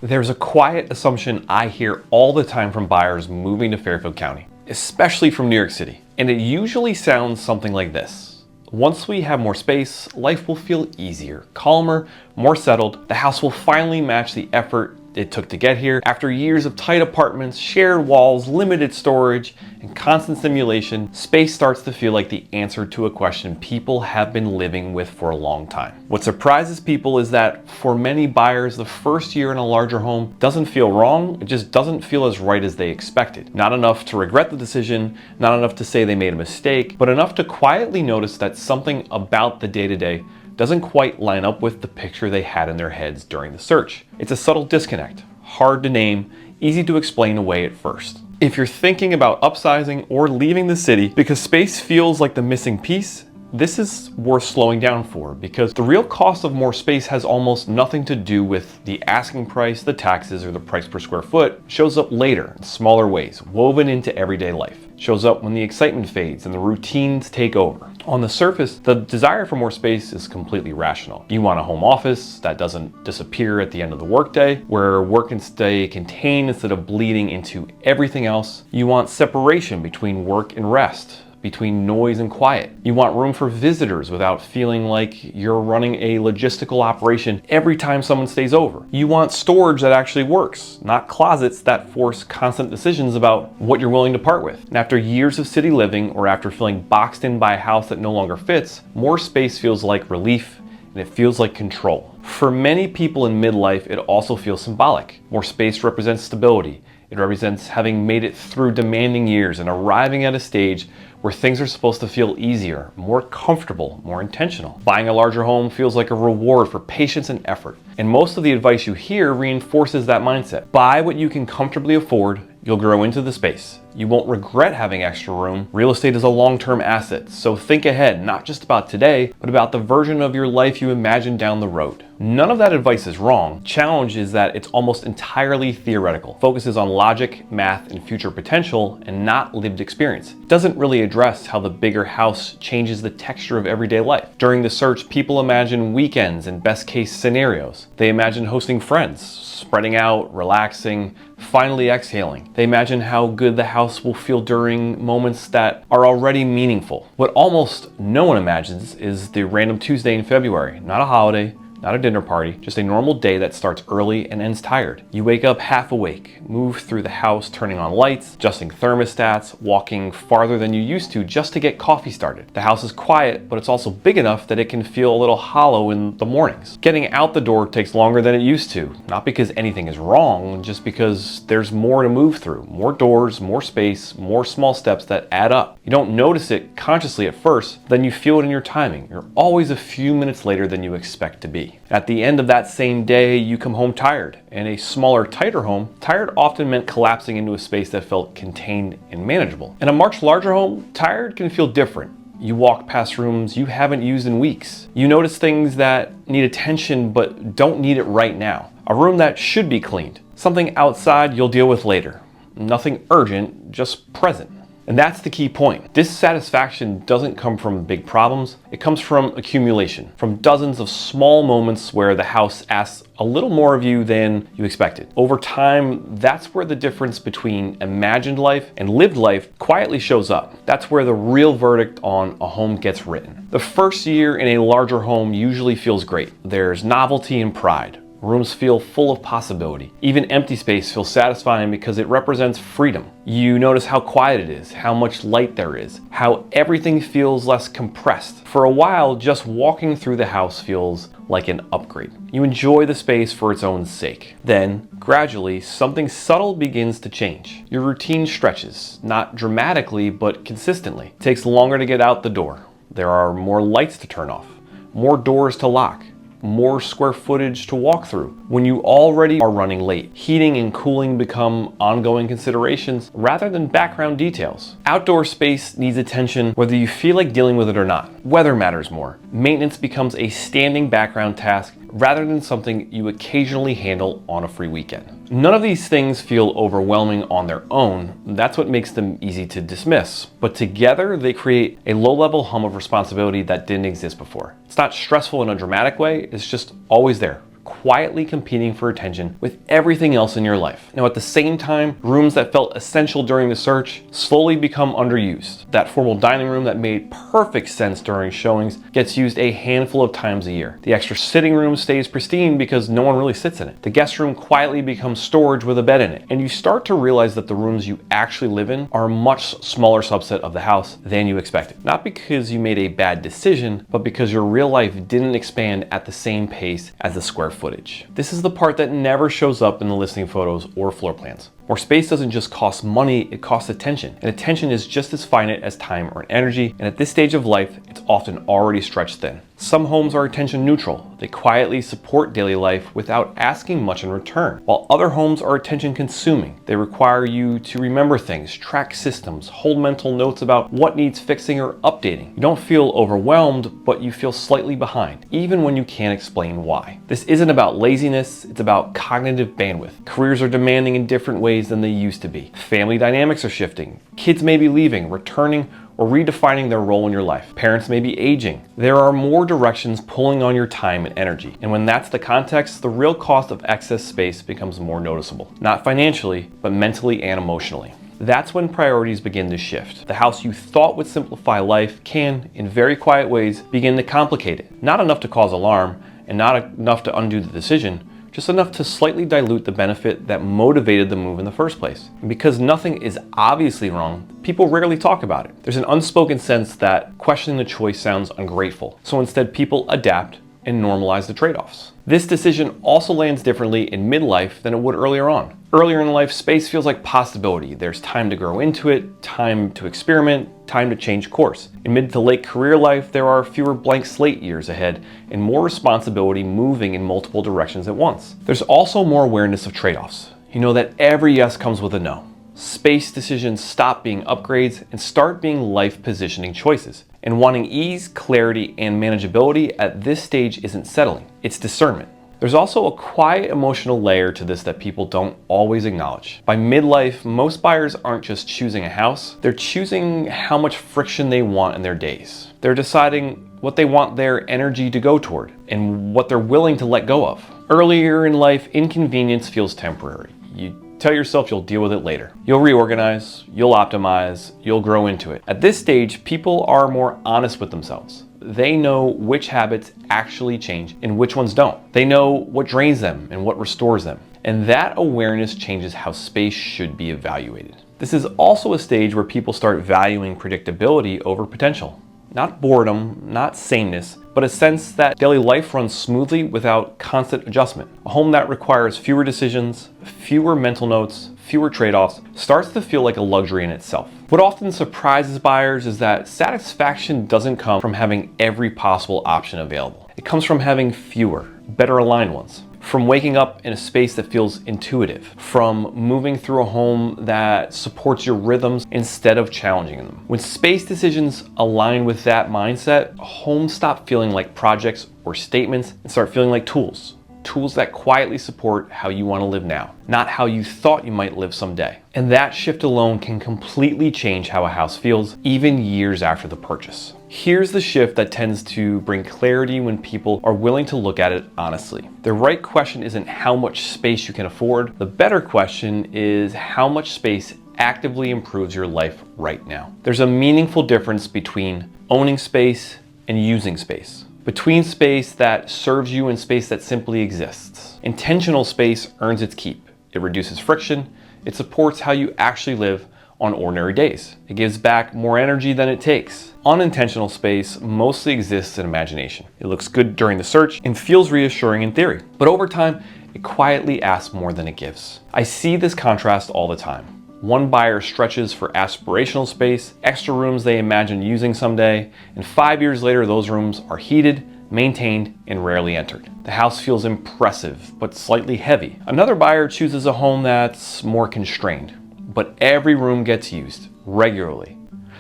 There's a quiet assumption I hear all the time from buyers moving to Fairfield County, especially from New York City. And it usually sounds something like this. Once we have more space, life will feel easier, calmer, more settled. The house will finally match the effort it took to get here. After years of tight apartments, shared walls, limited storage, and constant stimulation, space starts to feel like the answer to a question people have been living with for a long time. What surprises people is that for many buyers, the first year in a larger home doesn't feel wrong, it just doesn't feel as right as they expected. Not enough to regret the decision, not enough to say they made a mistake, but enough to quietly notice that something about the day-to-day doesn't quite line up with the picture they had in their heads during the search. It's a subtle disconnect, hard to name, easy to explain away at first. If you're thinking about upsizing or leaving the city because space feels like the missing piece, this is worth slowing down for, because the real cost of more space has almost nothing to do with the asking price, the taxes, or the price per square foot. It shows up later in smaller ways, woven into everyday life. It shows up when the excitement fades and the routines take over. On the surface, the desire for more space is completely rational. You want a home office that doesn't disappear at the end of the workday, where work can stay contained instead of bleeding into everything else. You want separation between work and rest, between noise and quiet. You want room for visitors without feeling like you're running a logistical operation every time someone stays over. You want storage that actually works, not closets that force constant decisions about what you're willing to part with. And after years of city living, or after feeling boxed in by a house that no longer fits, more space feels like relief, and it feels like control. For many people in midlife, it also feels symbolic. More space represents stability. It represents having made it through demanding years and arriving at a stage where things are supposed to feel easier, more comfortable, more intentional. Buying a larger home feels like a reward for patience and effort. And most of the advice you hear reinforces that mindset. Buy what you can comfortably afford. You'll grow into the space. You won't regret having extra room. Real estate is a long-term asset, so think ahead, not just about today, but about the version of your life you imagine down the road. None of that advice is wrong. Challenge is that it's almost entirely theoretical, focuses on logic, math, and future potential, and not lived experience. It doesn't really address how the bigger house changes the texture of everyday life. During the search, people imagine weekends and best-case scenarios. They imagine hosting friends, spreading out, relaxing, finally exhaling. They imagine how good the house will feel during moments that are already meaningful. What almost no one imagines is the random Tuesday in February, not a holiday, not a dinner party, just a normal day that starts early and ends tired. You wake up half awake, move through the house turning on lights, adjusting thermostats, walking farther than you used to just to get coffee started. The house is quiet, but it's also big enough that it can feel a little hollow in the mornings. Getting out the door takes longer than it used to, not because anything is wrong, just because there's more to move through. More doors, more space, more small steps that add up. You don't notice it consciously at first, then you feel it in your timing. You're always a few minutes later than you expect to be. At the end of that same day, you come home tired. In a smaller, tighter home, tired often meant collapsing into a space that felt contained and manageable. In a much larger home, tired can feel different. You walk past rooms you haven't used in weeks. You notice things that need attention but don't need it right now. A room that should be cleaned. Something outside you'll deal with later. Nothing urgent, just present. And that's the key point. Dissatisfaction doesn't come from big problems. It comes from accumulation, from dozens of small moments where the house asks a little more of you than you expected. Over time, that's where the difference between imagined life and lived life quietly shows up. That's where the real verdict on a home gets written. The first year in a larger home usually feels great. There's novelty and pride. Rooms feel full of possibility. Even empty space feels satisfying because it represents freedom. You notice how quiet it is, how much light there is, how everything feels less compressed. For a while, just walking through the house feels like an upgrade. You enjoy the space for its own sake. Then, gradually, something subtle begins to change. Your routine stretches, not dramatically, but consistently. It takes longer to get out the door. There are more lights to turn off, more doors to lock, more square footage to walk through when you already are running late. Heating and cooling become ongoing considerations rather than background details. Outdoor space needs attention whether you feel like dealing with it or not. Weather matters more. Maintenance becomes a standing background task rather than something you occasionally handle on a free weekend. None of these things feel overwhelming on their own. That's what makes them easy to dismiss. But together, they create a low-level hum of responsibility that didn't exist before. It's not stressful in a dramatic way, it's just always there, quietly competing for attention with everything else in your life. Now, at the same time, rooms that felt essential during the search slowly become underused. That formal dining room that made perfect sense during showings gets used a handful of times a year. The extra sitting room stays pristine because no one really sits in it. The guest room quietly becomes storage with a bed in it. And you start to realize that the rooms you actually live in are a much smaller subset of the house than you expected. Not because you made a bad decision, but because your real life didn't expand at the same pace as the square footage. This is the part that never shows up in the listing photos or floor plans. More space doesn't just cost money, it costs attention. And attention is just as finite as time or energy, and at this stage of life, it's often already stretched thin. Some homes are attention neutral. They quietly support daily life without asking much in return, while other homes are attention consuming. They require you to remember things, track systems, hold mental notes about what needs fixing or updating. You don't feel overwhelmed, but you feel slightly behind, even when you can't explain why. This isn't about laziness, it's about cognitive bandwidth. Careers are demanding in different ways than they used to be. Family dynamics are shifting. Kids may be leaving, returning, or redefining their role in your life. Parents may be aging. There are more directions pulling on your time and energy. And when that's the context, the real cost of excess space becomes more noticeable. Not financially, but mentally and emotionally. That's when priorities begin to shift. The house you thought would simplify life can, in very quiet ways, begin to complicate it. Not enough to cause alarm, and not enough to undo the decision, just enough to slightly dilute the benefit that motivated the move in the first place. And because nothing is obviously wrong, people rarely talk about it. There's an unspoken sense that questioning the choice sounds ungrateful. So instead, people adapt and normalize the trade-offs. This decision also lands differently in midlife than it would earlier on. Earlier in life, space feels like possibility. There's time to grow into it, time to experiment, time to change course. In mid to late career life, there are fewer blank slate years ahead and more responsibility moving in multiple directions at once. There's also more awareness of trade-offs. You know that every yes comes with a no. Space decisions stop being upgrades and start being life positioning choices. And wanting ease, clarity, and manageability at this stage isn't settling, it's discernment. There's also a quiet emotional layer to this that people don't always acknowledge. By midlife, most buyers aren't just choosing a house, they're choosing how much friction they want in their days. They're deciding what they want their energy to go toward and what they're willing to let go of. Earlier in life, inconvenience feels temporary. You tell yourself you'll deal with it later. You'll reorganize, you'll optimize, you'll grow into it. At this stage, people are more honest with themselves. They know which habits actually change and which ones don't. They know what drains them and what restores them. And that awareness changes how space should be evaluated. This is also a stage where people start valuing predictability over potential. Not boredom, not sameness, but a sense that daily life runs smoothly without constant adjustment. A home that requires fewer decisions, fewer mental notes, fewer trade-offs, starts to feel like a luxury in itself. What often surprises buyers is that satisfaction doesn't come from having every possible option available. It comes from having fewer, better aligned ones. From waking up in a space that feels intuitive, from moving through a home that supports your rhythms instead of challenging them. When space decisions align with that mindset, homes stop feeling like projects or statements and start feeling like tools. Tools that quietly support how you want to live now, not how you thought you might live someday. And that shift alone can completely change how a house feels, even years after the purchase. Here's the shift that tends to bring clarity when people are willing to look at it honestly. The right question isn't how much space you can afford. The better question is how much space actively improves your life right now. There's a meaningful difference between owning space and using space. Between space that serves you and space that simply exists. Intentional space earns its keep. It reduces friction. It supports how you actually live on ordinary days. It gives back more energy than it takes. Unintentional space mostly exists in imagination. It looks good during the search and feels reassuring in theory. But over time, it quietly asks more than it gives. I see this contrast all the time. One buyer stretches for aspirational space, extra rooms they imagine using someday, and 5 years later those rooms are heated, maintained, and rarely entered. The house feels impressive, but slightly heavy. Another buyer chooses a home that's more constrained, but every room gets used regularly.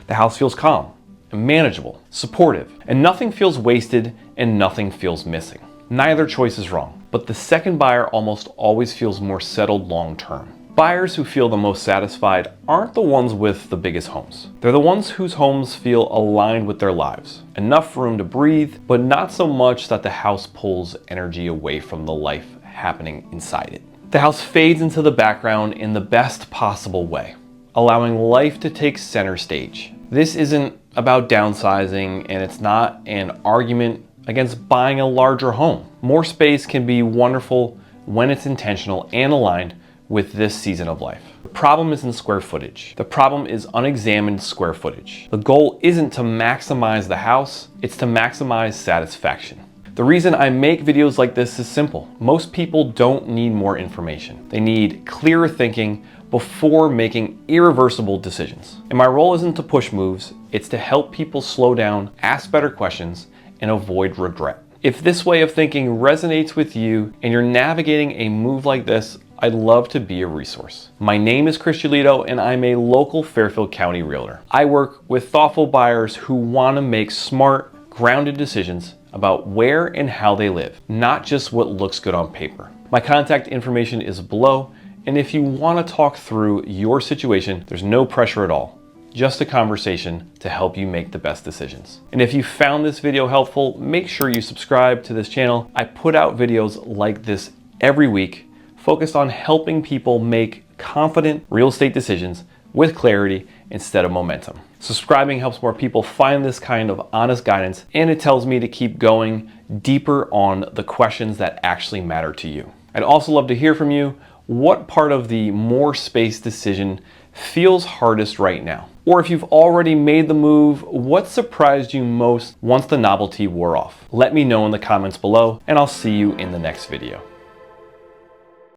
The house feels calm, manageable, supportive, and nothing feels wasted and nothing feels missing. Neither choice is wrong, but the second buyer almost always feels more settled long term. buyers who feel the most satisfied aren't the ones with the biggest homes. They're the ones whose homes feel aligned with their lives. Enough room to breathe, but not so much that the house pulls energy away from the life happening inside it. The house fades into the background in the best possible way, allowing life to take center stage. This isn't about downsizing, and it's not an argument against buying a larger home. More space can be wonderful when it's intentional and aligned with this season of life. The problem isn't square footage. The problem is unexamined square footage. The goal isn't to maximize the house, it's to maximize satisfaction. The reason I make videos like this is simple. Most people don't need more information. They need clearer thinking before making irreversible decisions. And my role isn't to push moves, it's to help people slow down, ask better questions, and avoid regret. If this way of thinking resonates with you and you're navigating a move like this, I'd love to be a resource. My name is Chris Giolito and I'm a local Fairfield County realtor. I work with thoughtful buyers who want to make smart, grounded decisions about where and how they live, not just what looks good on paper. My contact information is below, and if you want to talk through your situation, there's no pressure at all. Just a conversation to help you make the best decisions. And if you found this video helpful, make sure you subscribe to this channel. I put out videos like this every week, focused on helping people make confident real estate decisions with clarity instead of momentum. Subscribing helps more people find this kind of honest guidance, and it tells me to keep going deeper on the questions that actually matter to you. I'd also love to hear from you. What part of the more space decision feels hardest right now? Or if you've already made the move, what surprised you most once the novelty wore off? Let me know in the comments below, and I'll see you in the next video.